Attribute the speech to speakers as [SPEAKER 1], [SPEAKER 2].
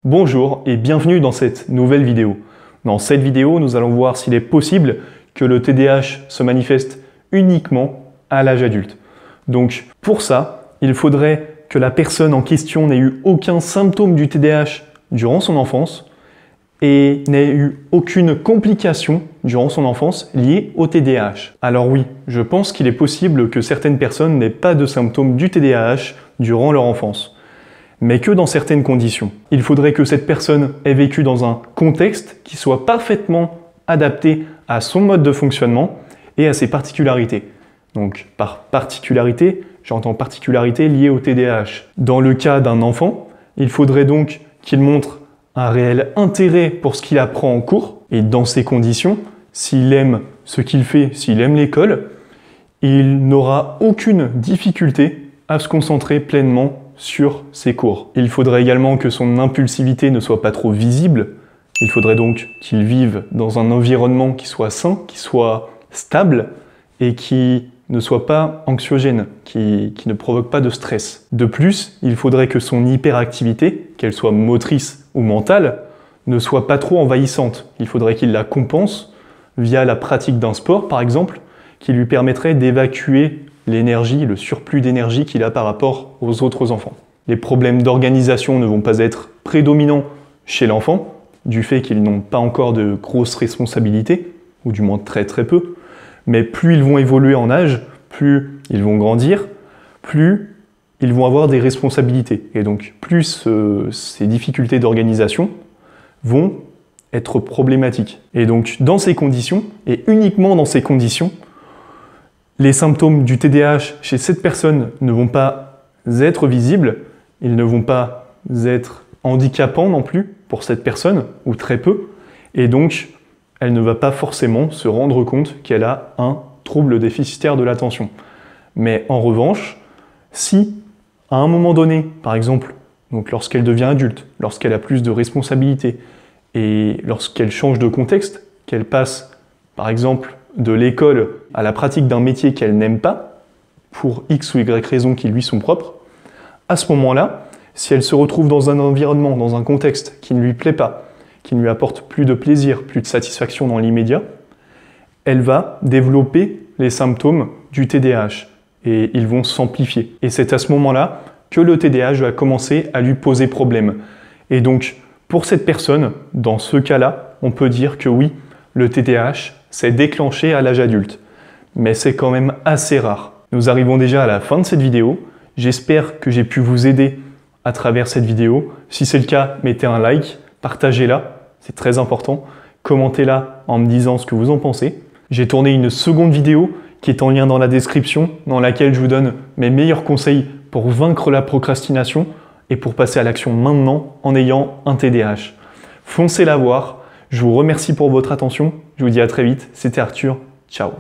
[SPEAKER 1] Bonjour et bienvenue dans cette nouvelle vidéo. Dans cette vidéo, nous allons voir s'il est possible que le TDAH se manifeste uniquement à l'âge adulte. Donc pour ça, il faudrait que la personne en question n'ait eu aucun symptôme du TDAH durant son enfance et n'ait eu aucune complication durant son enfance liée au TDAH. Alors oui, je pense qu'il est possible que certaines personnes n'aient pas de symptômes du TDAH durant leur enfance, mais que dans certaines conditions. Il faudrait que cette personne ait vécu dans un contexte qui soit parfaitement adapté à son mode de fonctionnement et à ses particularités. Donc par particularité, j'entends particularité liée au TDAH. Dans le cas d'un enfant, il faudrait donc qu'il montre un réel intérêt pour ce qu'il apprend en cours, et dans ces conditions, s'il aime ce qu'il fait, s'il aime l'école, il n'aura aucune difficulté à se concentrer pleinement sur ses cours. Il faudrait également que son impulsivité ne soit pas trop visible. Il faudrait donc qu'il vive dans un environnement qui soit sain, qui soit stable et qui ne soit pas anxiogène, qui ne provoque pas de stress. De plus, il faudrait que son hyperactivité, qu'elle soit motrice ou mentale, ne soit pas trop envahissante. Il faudrait qu'il la compense via la pratique d'un sport, par exemple, qui lui permettrait d'évacuer l'énergie, le surplus d'énergie qu'il a par rapport aux autres enfants. Les problèmes d'organisation ne vont pas être prédominants chez l'enfant, du fait qu'ils n'ont pas encore de grosses responsabilités, ou du moins très très peu, mais plus ils vont évoluer en âge, plus ils vont grandir, plus ils vont avoir des responsabilités. Et donc plus ces difficultés d'organisation vont être problématiques. Et donc dans ces conditions, et uniquement dans ces conditions, les symptômes du TDAH chez cette personne ne vont pas être visibles, ils ne vont pas être handicapants non plus pour cette personne, ou très peu, et donc elle ne va pas forcément se rendre compte qu'elle a un trouble déficitaire de l'attention. Mais en revanche, si à un moment donné, par exemple, donc lorsqu'elle devient adulte, lorsqu'elle a plus de responsabilités, et lorsqu'elle change de contexte, qu'elle passe par exemple de l'école à la pratique d'un métier qu'elle n'aime pas, pour X ou Y raisons qui lui sont propres, à ce moment-là, si elle se retrouve dans un environnement, dans un contexte qui ne lui plaît pas, qui ne lui apporte plus de plaisir, plus de satisfaction dans l'immédiat, elle va développer les symptômes du TDAH et ils vont s'amplifier. Et c'est à ce moment-là que le TDAH va commencer à lui poser problème. Et donc, pour cette personne, dans ce cas-là, on peut dire que oui, le TDAH s'est déclenché à l'âge adulte. Mais c'est quand même assez rare. Nous arrivons déjà à la fin de cette vidéo. J'espère que j'ai pu vous aider à travers cette vidéo. Si c'est le cas, mettez un like, partagez-la, c'est très important. Commentez-la en me disant ce que vous en pensez. J'ai tourné une seconde vidéo qui est en lien dans la description, dans laquelle je vous donne mes meilleurs conseils pour vaincre la procrastination et pour passer à l'action maintenant en ayant un TDAH. Foncez la voir. Je vous remercie pour votre attention. Je vous dis à très vite. C'était Arthur. Ciao.